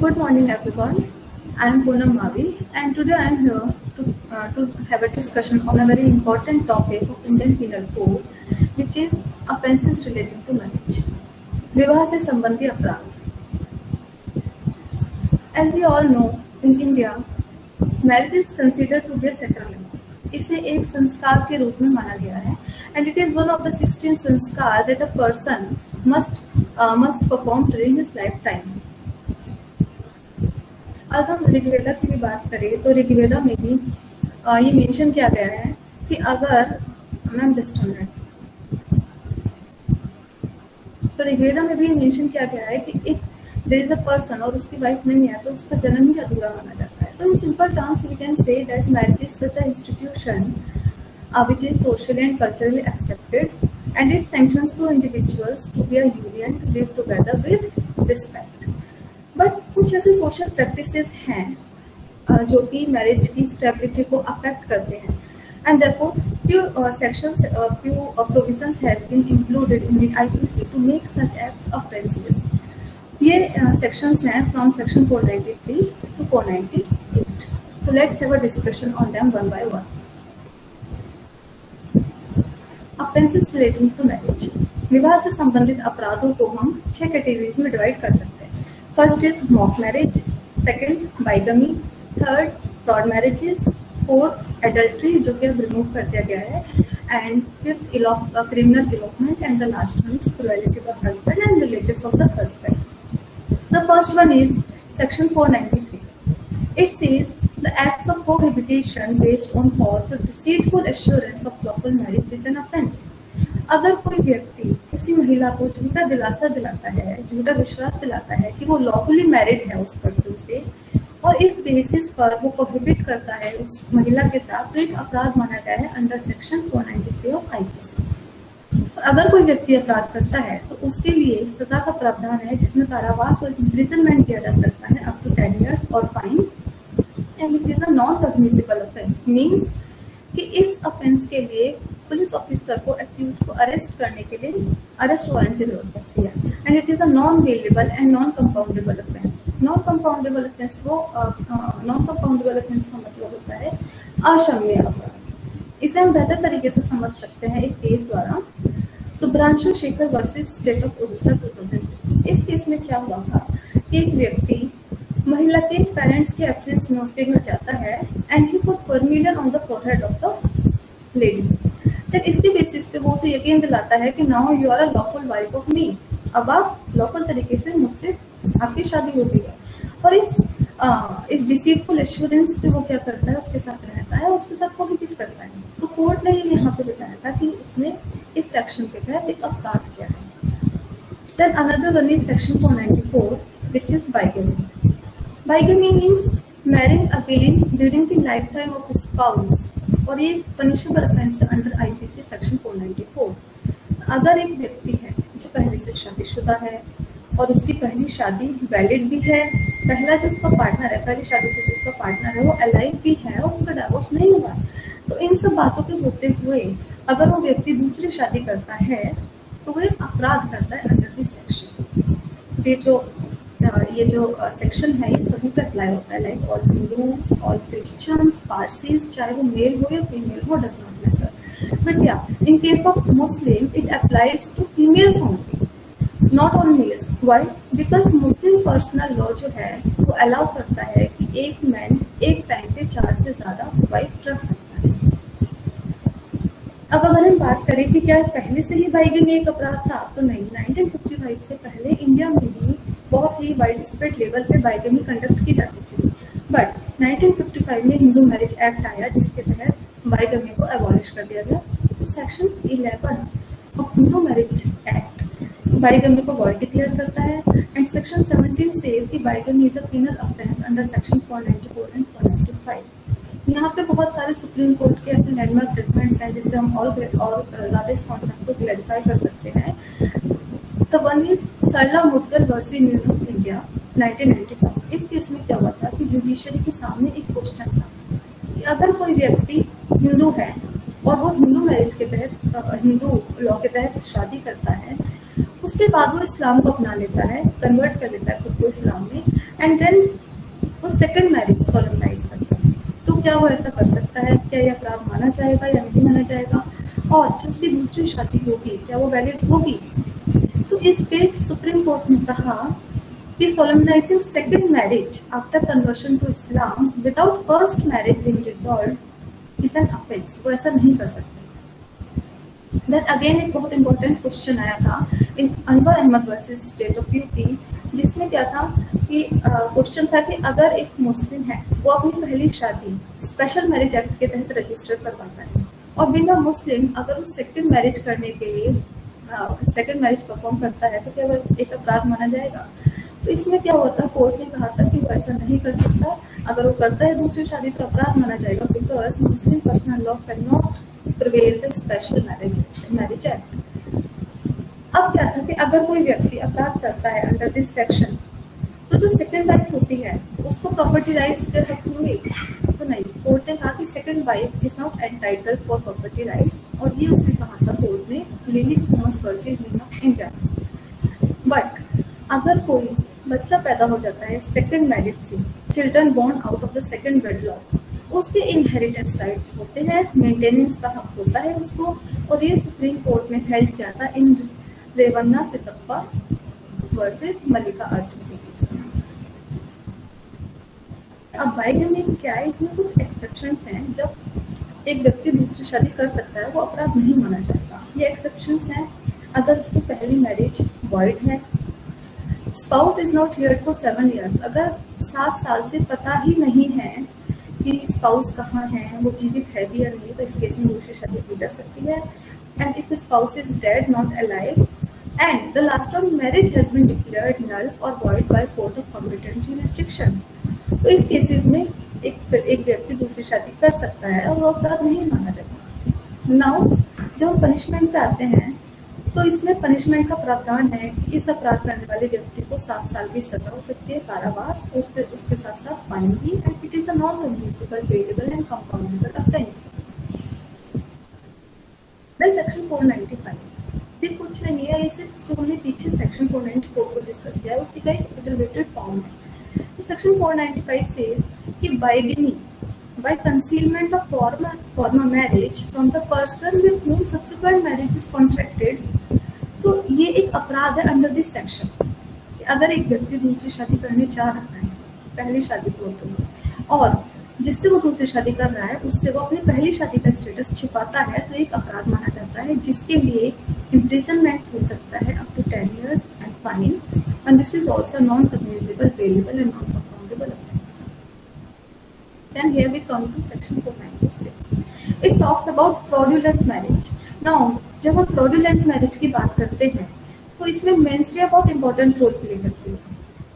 Good morning, everyone. I am Poonam Mavi, and today I am here to have a discussion on a very important topic of Indian Penal Code, which is offences relating to marriage. विवाह से संबंधी अपराध. As we all know, in India, marriage is considered to be a sacrament. इसे एक संस्कार के रूप में माना गया है, and it is one of the 16 संस्कार that a person must perform during his lifetime. अगर हम ऋग्वेदा की भी बात करें तो ऋग्वेदा में भी ये मेंशन किया गया है कि अगर तो ऋग्वेदा में भी मेंशन किया गया है कि if there is a person और उसकी वाइफ नहीं है तो उसका जन्म ही अधूरा माना जाता है. तो in simple terms we can say that marriage is such a institution which is socially and culturally accepted, and it sanctions to individuals to be a union to live together with respect. But कुछ ऐसे social practices हैं जो कि marriage की stability को affect करते हैं, and therefore few sections, few provisions has been included in the IPC to make such acts offenses. ये sections हैं from section 493 to 498. So let's have a discussion on them one by one. Offenses relating to marriage. विवाह से संबंधित अपराधों को हम 6 categories में divide कर सकते हैं. First is mock marriage, second bigamy, third fraud marriages, fourth adultery जो कि अब रिमूव कर दिया गया है, and fifth criminal elopement, and the last one is cruelty to the husband and relatives of the husband. The first one is section 493. It says the acts of cohabitation based on false or deceitful assurance of lawful marriage is an offence. अगर कोई व्यक्ति किसी महिला को झूठा दिलासा दिलाता है, झूठा विश्वास दिलाता है कि वो लॉफुली मैरिड है उस पर्सन से, और इस बेसिस पर वो कोहैबिट करता है उस महिला के साथ, तो एक अपराध माना गया है अंडर सेक्शन 493 ऑफ आईपीसी. अगर कोई व्यक्ति अपराध करता है तो उसके लिए सजा का प्रावधान है जिसमें कारावास और इम्प्रिजनमेंट किया जा सकता है अप टू 10 years और fine, and it is a non cognizable offence. Means कि इस ऑफेंस के लिए पुलिस ऑफिसर को एक्यूज को अरेस्ट करने के लिए अरेस्ट वारंट की जरूरत पड़ती है, and it is a non bailable and non compoundable offence. Non compoundable offence का मतलब होता है अक्षम्य अपराध. इसे हम बेहतर तरीके से समझ सकते हैं एक केस द्वारा. Subhranshu Shekhar versus state of Orissa 2000. इस केस में क्या हुआ था कि एक व्यक्ति महिला के पेरेंट्स के एब्सेंस में उसके घर जाता है, and he put vermilion on the forehead of the lady. Then इसके बेसिस पे वो उसे यकीन दिलाता है कि now you are a lawful wife of me, अब आप लॉफुल तरीके से मुझसे आपकी शादी हो गई है. और इस डिसीटफुल एश्योरेंस पे वो क्या करता है, उसके साथ रहता है, उसके साथ कोहैबिट करता है. तो कोर्ट ने यहाँ पे बताया था कि उसने इस सेक्शन के तहत एक अपराध किया है. Then another one is section 494 which is bigamy. Bigamy means marrying again during the lifetime of a spouse, और ये पनिशेबल ऑफेंस है अंडर आईपीसी सेक्शन 494. अगर एक व्यक्ति है जो पहले से शादीशुदा है और उसकी पहली शादी वैलिड भी है, पहला जो उसका पार्टनर है, पहली शादी से जो उसका पार्टनर है वो अलाइव भी है और उसका डिवोर्स नहीं हुआ, तो इन सब बातों के होते हुए अगर वो व्यक्ति दूसरी शादी करता है तो वो एक अपराध करता है अंडर दिस सेक्शन. ये जो सेक्शन है ये सभी पे अप्लाई होता है, like all Hindus, all Christians, Parsis, चाहे वो मेल हो या फीमेल हो, डज नॉट मैटर. बट या in case of Muslim it applies to females only, not on males. Why? Because Muslim personal law जो है वो अलाउ करता है कि एक मैन एक टाइम पे 4 से ज्यादा वाइफ रख सकता है. अब अगर हम बात करें कि क्या पहले से ही बाइगमी एक अपराध था, तो नहीं. 1955 से पहले इंडिया में भी बहुत ही वाइड स्प्रेड लेवल पे बाइगमी कंडक्ट की जाती थी, बट 1955 में हिंदू मैरिज एक्ट आया जिसके तहत बाइगमी को अबॉलिश कर दिया गया. तो section 11 of Hindu marriage act bigamy को वॉइड डिक्लेयर करता है, एंड सेक्शन 17 सेज कि bigamy is a criminal offence under section 494 and 495. यहाँ पे बहुत सारे सुप्रीम कोर्ट के ऐसे लैंडमार्क जजमेंट्स हैं जिससे हम और ज्यादा इस कॉन्सेप्ट को क्लैरिफाई कर सकते हैं. तो one is Sarla Mudgal versus Union of India 1995. इस केस में क्या हुआ था कि जुडिशरी के सामने एक क्वेश्चन था कि अगर कोई व्यक्ति हिंदू है और वो हिंदू मैरिज के तहत, हिंदू लॉ के तहत शादी करता है, उसके बाद वो इस्लाम को अपना लेता है, कन्वर्ट कर लेता है खुद को इस्लाम में, एंड देन वो सेकंड मैरिज सोलमनाइज करता है, तो क्या वो ऐसा कर सकता है? क्या यह अपराध माना जाएगा या नहीं माना जाएगा? और जो उसकी दूसरी शादी होगी क्या वो वैलिड होगी? तो इस पे सुप्रीम कोर्ट ने कहा कि solemnizing second marriage after conversion to Islam without first marriage being dissolved is an offense. वो ऐसा नहीं कर सकते। देन अगेन एक बहुत इंपॉर्टेंट क्वेश्चन आया था in Anwar Ahmed versus state of UP, जिसमें क्या था कि क्वेश्चन था कि अगर एक मुस्लिम है वो अपनी पहली शादी स्पेशल मैरिज एक्ट के तहत रजिस्टर करवाता है और बिना मुस्लिम अगर वो सेकंड मैरिज करने के लिए सेकंड मैरिज परफॉर्म करता है तो क्या वो एक अपराध माना जाएगा? तो इसमें क्या होता है, कोर्ट ने कहा था कि वो ऐसा नहीं कर सकता। अगर वो करता है दूसरी शादी तो अपराध माना जाएगा, because Muslim personal law can not prevail the special marriage act. अब क्या था कि अगर कोई व्यक्ति अपराध करता है अंडर दिस सेक्शन, तो जो सेकंड वाइफ होती है उसको प्रॉपर्टी राइट्स के हक होंगे? तो नहीं, कोर्ट ने कहा कि second wife is not entitled for property rights, और ये उसने कहा था कोर्ट ने Lily Thomas versus Union of India. But अगर कोई बच्चा पैदा हो जाता है सेकंड मैरिज से, children born out of the second wedlock, उसके इनहेरिटेंस राइट्स होते हैं, मेंटेनेंस का हक होता है उसको, और ये सुप्रीम कोर्ट ने हेल्ड किया था इन रेवन्ना सितप्पा वर्सेस मल्लिका अर्जुन के केस में। अब बाइगमी क्या है, इसमें कुछ एक्सेप्शंस हैं। जब एक व्यक्ति दूसरी शादी कर सकता है वो अपराध नहीं माना जाएगा। ये एक्सेप्शंस हैं अगर उसकी पहली मैरिज वॉइड है, spouse is not here for 7 years, अगर 7 साल से पता ही नहीं है कि स्पाउस कहाँ है, वो जीवित है भी या नहीं, तो इस केस में दूसरी शादी की जा सकती है। And if spouse is dead not alive and the last of marriage has been declared null और void by court of competent jurisdiction, तो इस केसेस में एक व्यक्ति दूसरी शादी कर सकता है और वो अपराध नहीं माना जाता। नाउ जब हम पनिशमेंट पे आते हैं तो इसमें पनिशमेंट का प्रावधान है कि इस अपराध करने वाले व्यक्ति को 7 साल की सजा हो सकती है, कारावास, और उसके साथ साथ फाइन भी, and it is a non communicable, bailable and compoundable offence. Then section 495 ये कुछ नहीं है, ये सिर्फ जो हमने पीछे सेक्शन 494 को डिस्कस किया है उसी का एक एग्रीवेटेड फॉर्म है। Section 495 says कि bigamy by concealment of former marriage from the person with whom subsequent marriage is contracted, तो ये एक अपराध है अंडर दिस सेक्शन। अगर एक व्यक्ति दूसरी शादी करने जा रहा है पहली शादी को तो, और जिससे वो दूसरी शादी कर रहा है उससे वो अपनी पहली शादी का स्टेटस छिपाता है, तो एक अपराध माना जाता है, जिसके लिए इम्प्रिजनमेंट हो सकता है up to 10 years and fine, and this is also non-cognizable, bailable and non-compoundable offense. Then here we come to section 496. It talks about fraudulent marriage. Now जब हम fraudulent marriage की बात करते हैं तो इसमें मेंस्ट्रिया बहुत इंपॉर्टेंट रोल प्ले करती है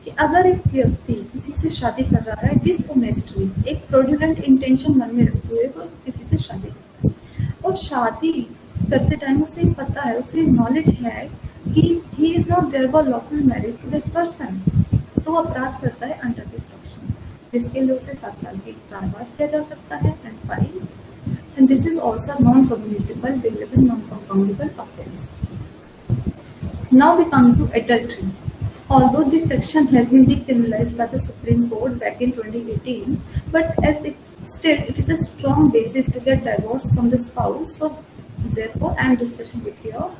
कि अगर एक व्यक्ति किसी से शादी कर रहा है डिसऑनेस्टली, एक फ्रॉडुलेंट इंटेंशन मन में रखते हुए वो किसी से शादी करता है और शादी करते टाइम उसे पता है, उसे नॉलेज है कि he is not thereby lawfully married to that person, तो वो अपराध करता है अंडर दिस सेक्शन, जिसके लिए उसे 7 साल की कारावास किया जा सकता है and fine, and this is also non communicable, bailable, non compoundable offence. Now we come to adultery. Although this section has been decriminalized by the Supreme Court back in 2018, but still it is a strong basis to get divorced from the spouse. So therefore I am discussing it here.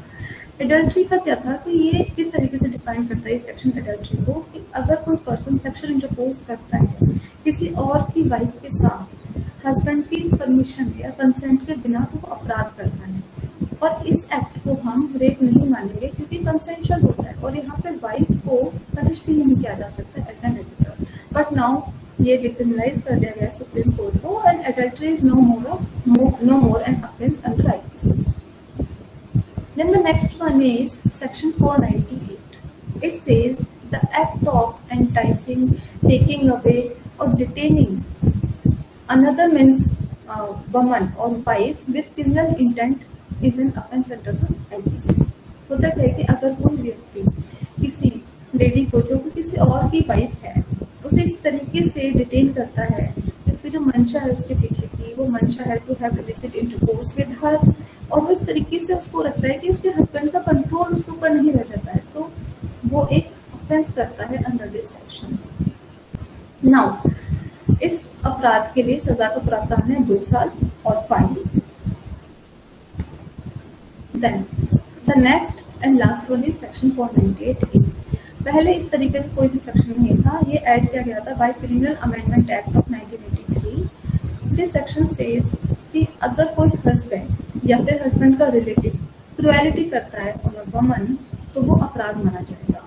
Adultery का क्या था कि ये किस तरीके से define करता है इस सेक्शन एडल्ट्री को, कि अगर कोई पर्सन सेक्सुअल इंटरकोर्स करता है किसी और की वाइफ के साथ हस्बैंड की परमिशन या कंसेंट के बिना, तो वो अपराध करता है। और इस एक्ट को हम रेप नहीं मानेंगे क्योंकि कंसेंशुअल होता है और यहाँ पे वाइफ को पनिश भी नहीं किया जा सकता as an editor. But now ये डिक्रिमिनलाइज कर दिया गया सुप्रीम कोर्ट को, and adultery is no more an offence under IPC. Then the next one is section 498. It says the act of enticing, taking away or detaining another man's woman or wife with criminal intent is an offense under the IPC. होता है कि अगर कोई व्यक्ति किसी lady को जो कि किसी और की वाइफ है उसे इस तरीके से डिटेन करता है, उसकी जो मंशा है उसके पीछे की, वो मंशा है to have illicit intercourse with her, और वो इस तरीके से उसको लगता है कि उसके हस्बैंड का कंट्रोल उसके ऊपर नहीं रह जाता है, तो वो एक ऑफेंस करता है अंडर दिस सेक्शन। नाउ इस अपराध के लिए सजा का प्रावधान है 2 साल और fine. Then the next and last one is section 498A। पहले इस तरीके का कोई भी सेक्शन नहीं था, ये ऐड किया गया था by criminal amendment act of 1983। This section says कि अगर कोई हस्बैंड या फिर हस्बैंड का रिलेटिव क्रुएलिटी करता है ऑन अ वुमन तो वो अपराध माना जाएगा।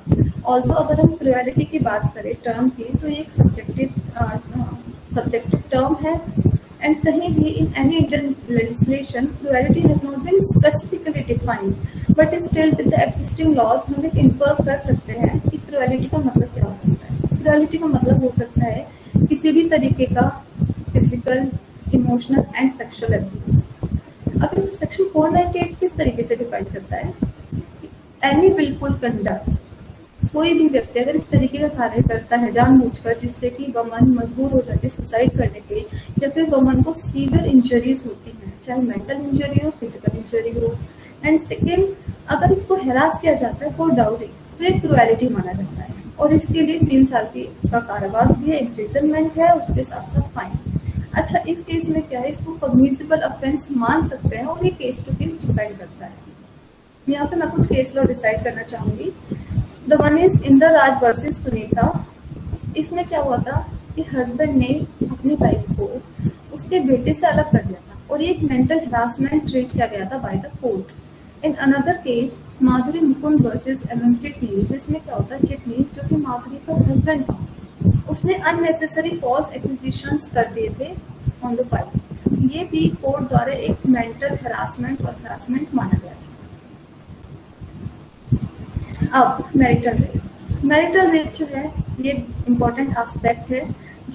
ऑल्दो अगर हम क्रुएलिटी की बात करें टर्म की, तो ये एक सब्जेक्टिव टर्म है एंड कहीं भी in any Indian legislation cruelty has not been specifically defined but still with the existing laws हम एक इन्फर कर सकते हैं कि क्रुएलिटी का मतलब क्या हो सकता है। क्रुएलिटी का मतलब हो सकता है किसी भी तरीके का physical, emotional and sexual abuse. अब सेक्शन 498 किस तरीके से डिफाइन करता है? एनी विलफुल कंडक्ट, कोई भी व्यक्ति अगर इस तरीके का कार्य करता है जानबूझकर जिससे कि वमन मजबूर हो जाती है सुसाइड करने के लिए, या फिर वमन को सीवियर इंजरीज होती हैं, चाहे मेंटल इंजरी हो, फिजिकल इंजरी हो, एंड सेकेंड अगर उसको हैरास किया जाता है फॉर डाउरी तो एक क्रुएलिटी माना जाता है और इसके लिए 3 साल का कारावास भी है, इम्प्रिजनमेंट है, उसके साथ साथ फाइन। अच्छा, इस केस में क्या है, इसको कॉग्निजेबल ऑफेंस मान सकते हैं और ये केस टू केस डिपेंड करता है। यहाँ पे मैं कुछ केस लॉ डिसाइड करना चाहूंगी। The one is Indraraj versus Sunita. इसमें क्या हुआ था कि हस्बैंड ने अपनी वाइफ को उसके बेटे से अलग कर दिया था और एक मेंटल हरासमेंट ट्रीट किया गया था by the court. In another case Madhuri Mukund versus MM Chitnis. इसमें क्या होता है, चिटनीस जो कि माधुरी का हस्बैंड था, उसने अननेसेसरी फॉल्स एक्विजिशंस कर दिए थे ऑन द वाइफ। ये भी कोर्ट द्वारा एक मेंटल हरासमेंट और हरासमेंट माना गया था। अब मैरिटल रेप। मैरिटल रेप जो है ये इम्पोर्टेंट एस्पेक्ट है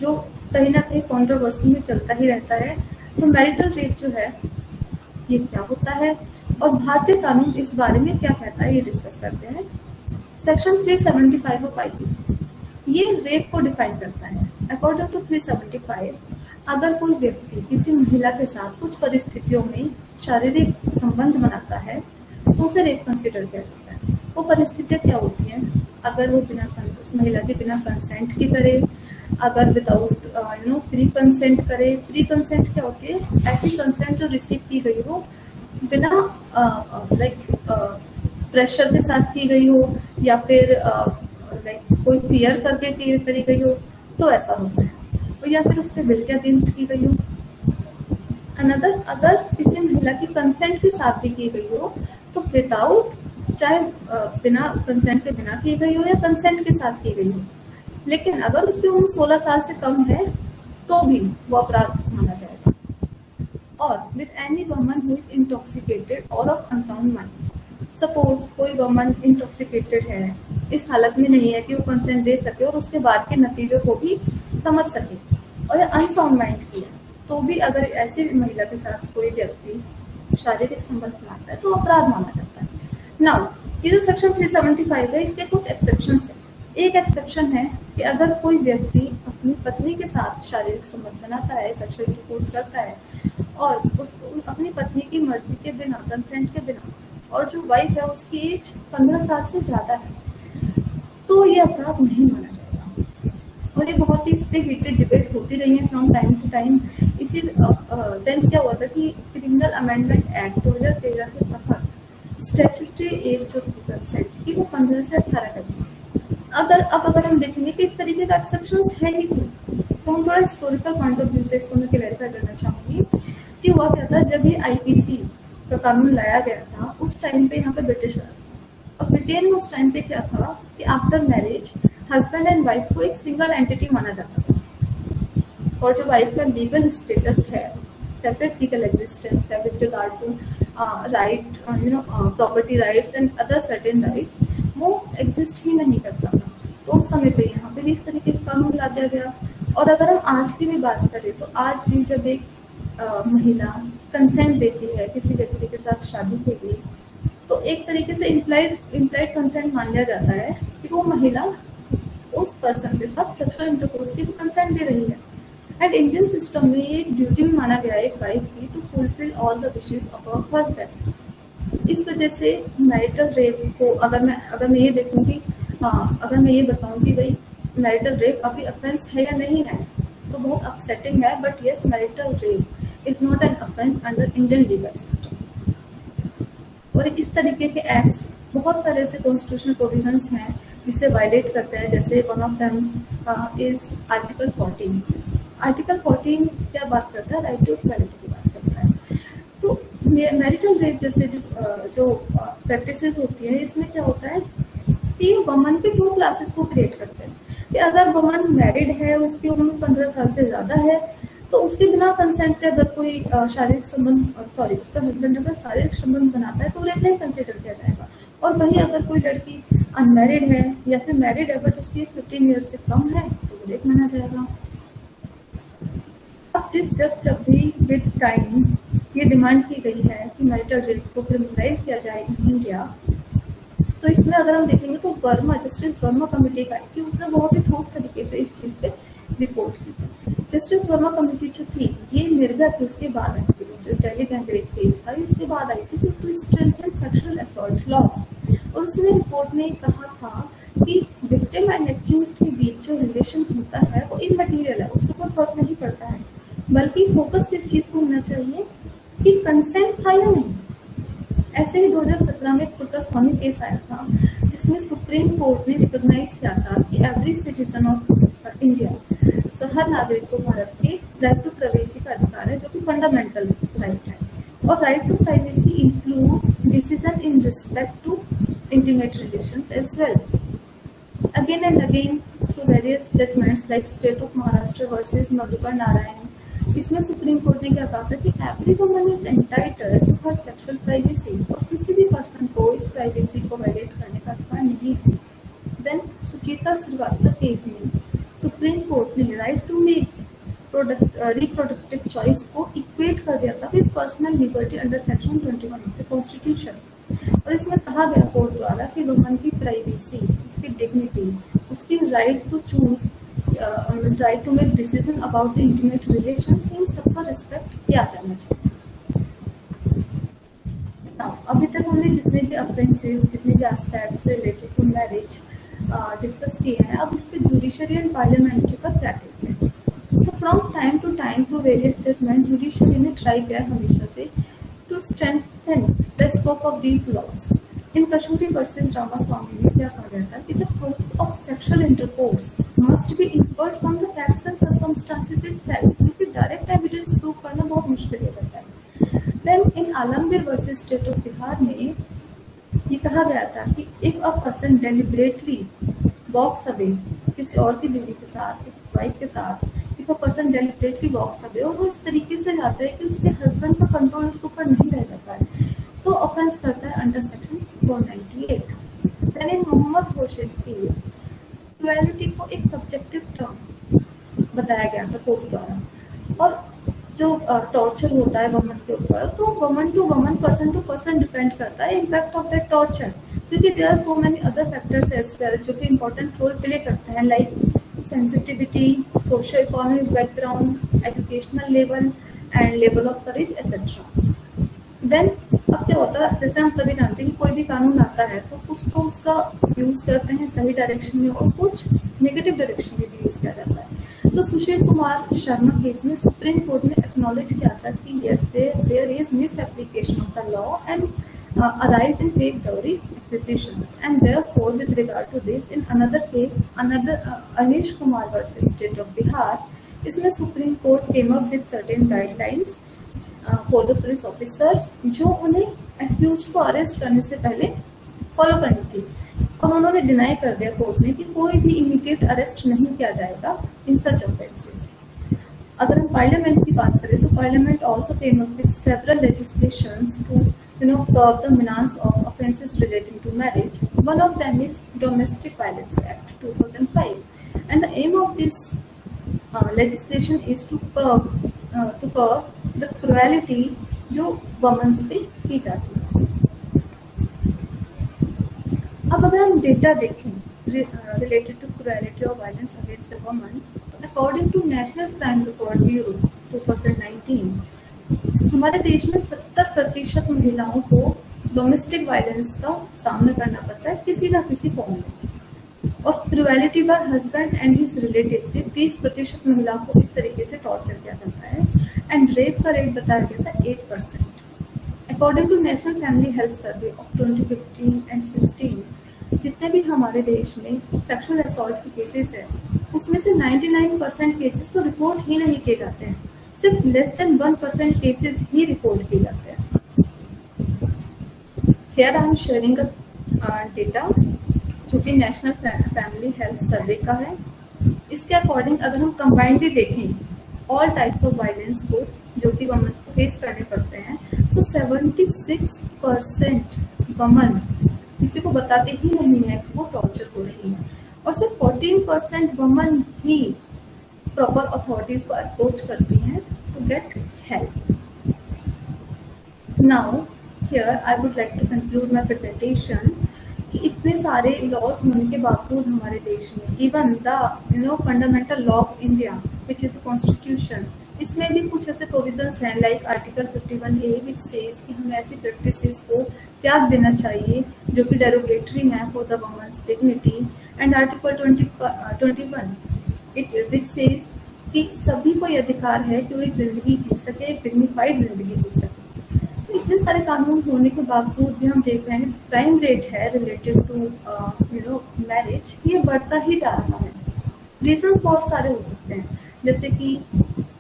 जो कहीं ना कहीं कंट्रोवर्सी में चलता ही रहता है। तो मैरिटल रेप जो है ये क्या होता है और भारतीय कानून इस बारे में क्या कहता है ये डिस्कस करते हैं। सेक्शन 375 ऑफ आईपीसी ये रेप को डिफाइन करता है। अकॉर्डिंग टू 375 अगर कोई व्यक्ति किसी महिला के साथ कुछ परिस्थितियों में शारीरिक संबंध बनाता है तो उसे रेप कंसिडर किया जाता है। वो परिस्थितियां क्या होती हैं, अगर वो बिना उस महिला के बिना कंसेंट के करे, अगर विदाउट प्री कंसेंट करे। प्री कंसेंट क्या होती है, ऐसी कंसेंट जो रिसीव की गई हो बिना प्रेशर के साथ की गई हो या फिर कोई फियर करके करी गई हो, तो ऐसा होता है। और या फिर उसके बिल के अगेंस्ट की गई हो। अनदर अगर किसी महिला की कंसेंट के साथ भी की गई हो तो विदाउट, चाहे बिना कंसेंट के बिना की गई हो या कंसेंट के साथ की गई हो, लेकिन अगर उसकी उम्र 16 साल से कम है तो भी वो अपराध माना जाएगा। और with any woman who is intoxicated और ऑफ अनसाउंड माइंड। सपोज कोई वुमन इंटॉक्सिकेटेड है, इस हालत में नहीं है कि वो कंसेंट दे सके और उसके बाद के नतीजों को भी समझ सके, और अनसाउंड माइंड की है, तो भी अगर ऐसी महिला के साथ कोई व्यक्ति शारीरिक संबंध बनाता है तो अपराध माना जाता है। नाउ ये जो सेक्शन 375 है इसके कुछ एक्सेप्शंस है। एक एक्सेप्शन है कि अगर कोई व्यक्ति अपनी पत्नी के साथ शारीरिक संबंध बनाता है, सेक्सुअल इंटरकोर्स करता है और उसको अपनी पत्नी की मर्जी के बिना, कंसेंट के बिना, और जो वाइफ है उसकी एज 15 साल से ज्यादा है, तो ये अपराध नहीं माना जाएगा। और ये बहुत ही इस पे हीटेड डिबेट होती रही है फ्रॉम टाइम टू टाइम। इसी देन क्या हुआ था कि क्रिमिनल अमेंडमेंट एक्ट 2013 के तहत स्टैट्यूटरी एज जो थी कंसेंट की वो 15 से 18 कर दी। अगर हम देखेंगे कि इस तरीके का एक्सेप्शंस है ही क्यों, तो हम थोड़ा हिस्टोरिकल पॉइंट ऑफ व्यू से इसको मैं क्लैरिफाई करना चाहूंगी कि हुआ क्या था। जब ये आईपीसी का कानून लाया गया था उस टाइम पे यहाँ पे ब्रिटिशर्स, और ब्रिटेन में उस टाइम पे क्या था कि after marriage husband and wife को एक सिंगल एंटिटी माना जाता था, और जो वाइफ का लीगल स्टेटस है, सेपरेट लीगल एग्जिस्टेंस है with regard to right, property rights and other certain rights, वो एग्जिस्ट ही नहीं करता था। तो उस समय पे यहाँ पे भी इस तरीके का कानून ला दिया गया। और अगर हम आज की भी बात करें तो आज भी जब एक महिला कंसेंट देती है किसी व्यक्ति के साथ शादी के लिए, तो एक तरीके से इम्प्लाइड कंसेंट मान लिया जाता है कि वो महिला उस पर्सन के साथ सेक्सुअल इंटरकोर्स की कंसेंट दे रही है। एंड इंडियन सिस्टम में ये एक ड्यूटी भी माना गया है एक वाइफ की to fulfil all the wishes of a husband. इस वजह से मैरिटल रेप को अगर मैं ये देखूंगी, अगर मैं ये बताऊं कि भाई मैरिटल रेप अभी ऑफेंस है या नहीं है, तो बहुत अपसेटिंग है। But yes, marital rape is not an offence under Indian legal system. और इस तरीके के एक्ट्स बहुत सारे ऐसे कॉन्स्टिट्यूशनल प्रोविजंस हैं जिसे वायलेट करते हैं। जैसे one of them is article 14। Article 14 क्या बात करता है? राइट टू इक्वालिटी की बात करता है। तो मैरिटल रेप जैसे जो प्रैक्टिसेस होती है, इसमें क्या होता है कि वमन के दो क्लासेस को क्रिएट करते हैं कि अगर वमन मैरिड है, उसकी उम्र 15 साल से ज्यादा है, तो उसके बिना कंसेंट के अगर कोई शारीरिक संबंध उसका हस्बैंड अगर शारीरिक संबंध बनाता है तो रेप नहीं कंसिडर किया जाएगा। और वहीं अगर कोई लड़की अनमैरिड है या फिर मैरिड है बट उसकी एज 15 ईयर्स से कम है तो वो रेप माना जाएगा। अब जब भी विद टाइम ये डिमांड की गई है कि मैरिटल रेप को क्रिमिनलाइज किया जाए इन इंडिया, तो इसमें अगर हम देखेंगे तो जस्टिस वर्मा कमेटी का कि उसने बहुत ही ठोस तरीके से इस चीज पे रिपोर्ट की। जस्टिस वर्मा कमेटी जो थी ये निर्भया केस के बाद आई थी, जो दिल्ली गैंग रेप केस था उसके बाद आई थी, to strengthen sexual assault laws. और उसने रिपोर्ट में कहा था कि विक्टिम एंड एक्यूज्ड के बीच जो रिलेशन होता है वो इमटेरियल है, उससे कोई फर्क नहीं पड़ता है, बल्कि फोकस किस चीज को होना चाहिए कि कंसेंट था या नहीं। ऐसे ही 2017 में कुट्टास्वामी केस आया था जिसमें सुप्रीम कोर्ट ने रिकॉग्नाइज किया था कि एवरी सिटीजन ऑफ इंडिया, हर नागरिक को भारत के राइट टू प्राइवेसी का अधिकार है, जो कि फंडामेंटल राइट है। और right to privacy includes decision in respect to intimate relations as well. Again and again through various judgments like State of Maharashtra versus Madhukar Narayan, इसमें सुप्रीम कोर्ट ने क्या कहा था कि every woman is entitled to her sexual privacy, और किसी भी person को इस प्राइवेसी को वायलेट करने का अधिकार नहीं है। देन सुचिता श्रीवास्तव केस में सुप्रीम कोर्ट ने right to make reproductive choice को इक्वेट कर दिया था with personal liberty under section 21 of the constitution. और इसमें कहा गया कोर्ट द्वारा कि वुमन की प्राइवेसी, उसकी डिग्निटी, उसकी right to choose, right to make decision about the intimate relations, इन सबका रिस्पेक्ट किया जाना चाहिए। अभी तक हमने जितने भी ऑफेंसेस, जितने भी aspects related to marriage discuss किए हैं, अब इस पे जुडिशरी एंड पार्लियामेंट्री का क्या कहते हैं। तो from time to time through various judgement judiciary ने ट्राई किया हमेशा से to strengthen the scope of these laws. In Kashuri versus Ramaswamy में क्या कहा गया था कि the proof of sexual intercourse must be inferred from the facts and circumstances itself, क्योंकि direct evidence prove करना बहुत मुश्किल हो जाता है। Then in Alamgir versus State of Bihar में ये कहा गया था कि if a person deliberately walks away किसी और की बीवी के साथ, वाइफ के साथ, पर्सन डेलिबरेटली वॉक्स अवे, और वो इस तरीके से जाता है कि उसके हस्बैंड का कंट्रोल उसके ऊपर नहीं रह जाता है, तो ऑफेंस करता है under section 498। Then in Mohammad होशेफ case duality को एक सब्जेक्टिव टर्म बताया गया था कोर्ट द्वारा। और जो टॉर्चर होता है वुमन के ऊपर, तो woman to woman, person to person depend करता है इम्पैक्ट ऑफ दैट टॉर्चर, क्योंकि there are so many other factors as well जो कि इंपॉर्टेंट रोल प्ले करते हैं, like sensitivity, socio-economic background, educational level and level of courage etc. Then अब क्या होता है, जैसे हम सभी जानते हैं कि कोई भी कानून आता है तो कुछ तो उसका यूज करते हैं सही डायरेक्शन में और कुछ नेगेटिव डायरेक्शन में भी यूज किया जाता है। तो सुशील कुमार शर्मा केस में सुप्रीम कोर्ट ने एक्नॉलेज किया था कि yes there is misapplication of the law and arise in fake dowry acquisitions, and therefore with regard to this in another case, Anish Kumar versus State of Bihar, इसमें Supreme court came up with certain guidelines for the police officers जो उन्हें accused को arrest करने से पहले follow करनी थी, और उन्होंने डिनाई कर दिया कोर्ट ने कि कोई भी इमीडिएट अरेस्ट नहीं किया जाएगा इन सच ऑफेंसेस। अगर हम पार्लियामेंट की बात करें तो parliament also came up with several legislations to curb the menace of offences relating to marriage. One of them is Domestic Violence Act 2005, and the aim of this legislation is to curb the cruelty जो women's पे की जाती है। अब अगर हम data देखें related to cruelty or violence against a woman, according to National Crime Record Bureau 2019, हमारे देश में 70% महिलाओं को डोमेस्टिक वायलेंस का सामना करना पड़ता है किसी ना किसी फॉर्म में। और cruelty bye husband and his relative से 30% महिला को इस तरीके से टॉर्चर किया जाता है एंड रेप का रेट बताया गया था 8%। According to National Family Health Survey of 2015 and 16 जितने भी हमारे देश में सेक्सुअल असॉल्ट के केसेस है उसमें से 99% केसेस तो रिपोर्ट ही नहीं किए जाते हैं, सिर्फ लेस देन 1% केसेस ही रिपोर्ट किए जाते हैं। Here I am sharing a data जो कि नेशनल फैमिली हेल्थ सर्वे का है। इसके अकॉर्डिंग अगर हम कंबाइंडली देखें ऑल टाइप्स ऑफ वायलेंस को जो कि वुमेन्स को फेस करने पड़ते हैं तो 76% वुमेन किसी को बताते ही नहीं है कि वो टॉर्चर हो रही है और सिर्फ 14% वुमेन ही प्रॉपर अथॉरिटीज को अप्रोच करती हैं to get help. Now here I would like to conclude my presentation कि इतने सारे लॉज होने के बावजूद हमारे देश में even the fundamental law of India which is the constitution इसमें भी कुछ ऐसे प्रोविजंस हैं लाइक आर्टिकल 51A विच सेज कि हमें ऐसी प्रैक्टिसेस को त्याग देना चाहिए जो कि डेरोगेटरी हैं for the women's dignity and article 21 it which says कि सभी को ये अधिकार है कि वो एक जिंदगी जी सके, एक डिग्निफाइड जिंदगी जी सके। तो इतने सारे कानून होने के बावजूद भी हम देख रहे हैं क्राइम रेट है रिलेटेड टू मैरिज ये बढ़ता ही जा रहा है। रीजंस बहुत सारे हो सकते हैं जैसे कि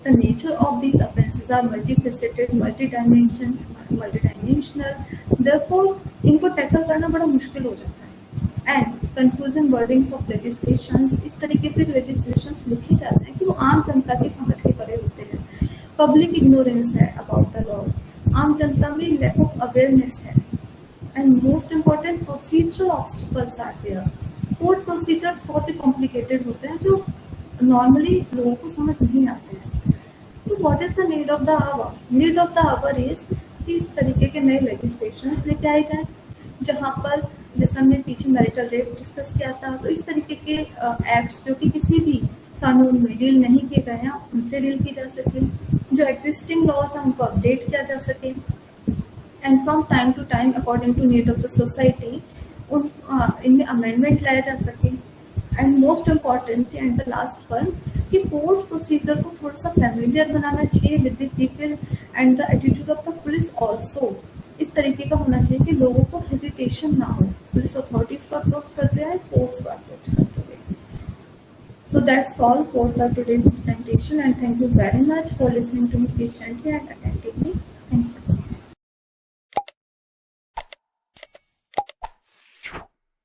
the nature of these offences are multifaceted, multidimensional, therefore इनको टैकल करना बड़ा मुश्किल हो जाता है। And confusing wordings of legislations, इस तरीके से लेजिस्लेशंस लिखे जाते हैं कि वो आम जनता की समझ के परे होते हैं। पब्लिक इग्नोरेंस है अबाउट द लॉज, आम जनता में लैक ऑफ अवेयरनेस है and most important procedural obstacles are there. Court procedures बहुत ही कॉम्प्लिकेटेड होते हैं जो नॉर्मली लोगों को समझ नहीं आते हैं। तो what is the need of the hour? Need of the hour is कि इस तरीके के नए लेजिस्लेशंस लेके आए जाए जहाँ पर जैसे हमने पीछे मैरिटल रेप डिस्कस किया था तो इस तरीके के एक्ट्स जो कि किसी भी कानून में डील नहीं किए गए हैं उनसे डील की जा सके, जो एग्जिस्टिंग लॉज हैं उनको अपडेट किया जा सके and from time to time according to need of the society इनमें अमेंडमेंट लाया जा सके। And most important and the last one कि कोर्ट प्रोसीजर को थोड़ा सा फैमिलियर बनाना चाहिए with the people and the attitude of the police also इस तरीके का होना चाहिए कि लोगों को हेजिटेशन ना हो, पुलिस अथॉरिटीज को अप्रोच करते हैं, कोर्ट्स को अप्रोच करते हुए। So that's all for the today's presentation and thank you very much for listening to me patiently and attentively.